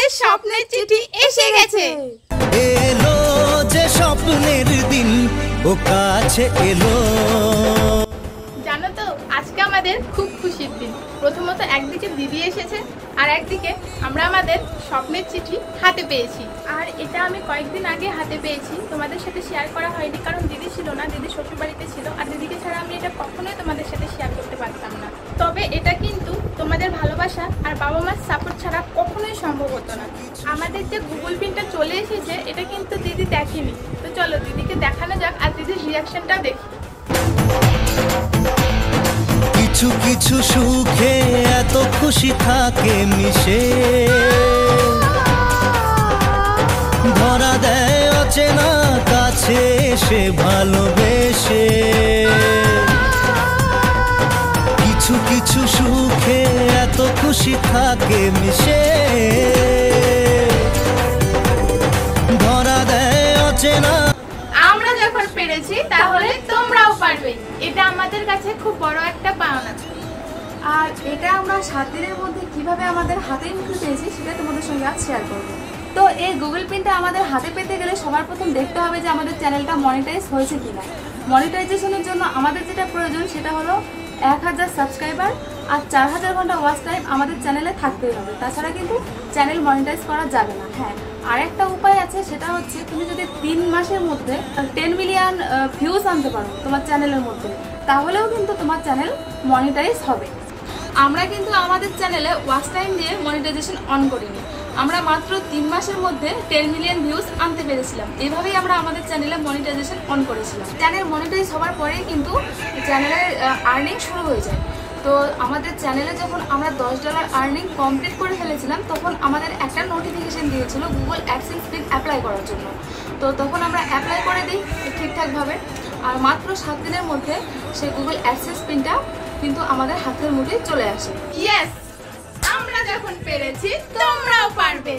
আমাদের স্বপ্নের চিঠি এসে গেছে। এলো যে স্বপ্নের দিন ও কাছে এলো। জানো তো আজকে আমাদের খুব খুশির দিন। প্রথমত একদিকে দিদি এসেছে আর একদিকে আমরা আমাদের স্বপ্নের চিঠি হাতে পেয়েছি। আর এটা আমি কয়েকদিন আগে হাতে পেয়েছি, তোমাদের সাথে শেয়ার করা হয়নি কারণ দিদি ছিল না, দিদি শ্বশুরবাড়িতে ছিল। আর দিদিকে ছাড়া আমি এটা কখনোই তোমাদের সাথে শেয়ার করতে পারতাম না। তবে এটা কিন্তু তোমাদের ভালোবাসা আর বাবা মার সাপোর্ট ছাড়া কখনোই সম্ভব হতো না। আমাদের যে গুগল পিনটা চলে এসেছে এটা কিন্তু দিদি দেখেনি। তো চলো দিদিকে দেখানো যাক আর দিদির রিয়াকশনটা দেখি। কিছু কিছু সুখে এত খুশি থাকে মিশে, ধরা দেয় অচেনা কাছে এসে ভালোবেসে। কিছু কিছু সুখে এত খুশি থাকে মিশে, ধরা দেয় অচেনা। আমরা যখন পেরেছি তাহলে তোমরাও পারবে, এটা আমাদের কাছে খুব বড় একটা পাওনা। আর এটা আমরা 7 দিনের মধ্যে কিভাবে আমাদের হাতে মুঠে পেয়েছি সেটা তোমাদের সঙ্গে আজ শেয়ার করবো। তো এই গুগল পিনটা আমাদের হাতে পেতে গেলে সবার প্রথম দেখতে হবে যে আমাদের চ্যানেলটা মনিটাইজ হয়েছে কিনা। মনিটাইজেশনের জন্য আমাদের যেটা প্রয়োজন সেটা হলো 1000 সাবস্ক্রাইবার আর 4000 ঘন্টা ওয়াচ টাইম আমাদের চ্যানেলে থাকতেই হবে, তাছাড়া কিন্তু চ্যানেল মনিটাইজ করা যাবে না। হ্যাঁ, আরেকটা উপায় আছে, সেটা হচ্ছে তুমি যদি 3 মাসের মধ্যে 10 মিলিয়ন ভিউজ আনতে পারো তোমার চ্যানেলের মধ্যে, তাহলেও কিন্তু তোমার চ্যানেল মনিটাইজ হবে। আমরা কিন্তু আমাদের চ্যানেলে ওয়াচ টাইম দিয়ে মনিটাইজেশন অন করিনি, আমরা মাত্র 3 মাসের মধ্যে 10 মিলিয়ন ভিউজ আনতে পেরেছিলাম। এইভাবেই আমরা আমাদের চ্যানেলে মনিটাইজেশন অন করেছিলাম। চ্যানেল মনিটাইজ হওয়ার পরেই কিন্তু চ্যানেলের আর্নিং শুরু হয়ে যায়। তো আমাদের চ্যানেলে যখন আমরা $10 আর্নিং কমপ্লিট করে ফেলেছিলাম তখন আমাদের একটা নোটিফিকেশন দিয়েছিল গুগল অ্যাডসেন্স পিন অ্যাপ্লাই করার জন্য। তো তখন আমরা অ্যাপ্লাই করে দিই ঠিকঠাকভাবে, আর মাত্র 7 দিনের মধ্যে সেই গুগল অ্যাডসেন্স পিনটা কিন্তু আমাদের হাতের মুঠে চলে আসে। ইয়েস, আমরা যখন পেরেছি তোমরাও পারবে।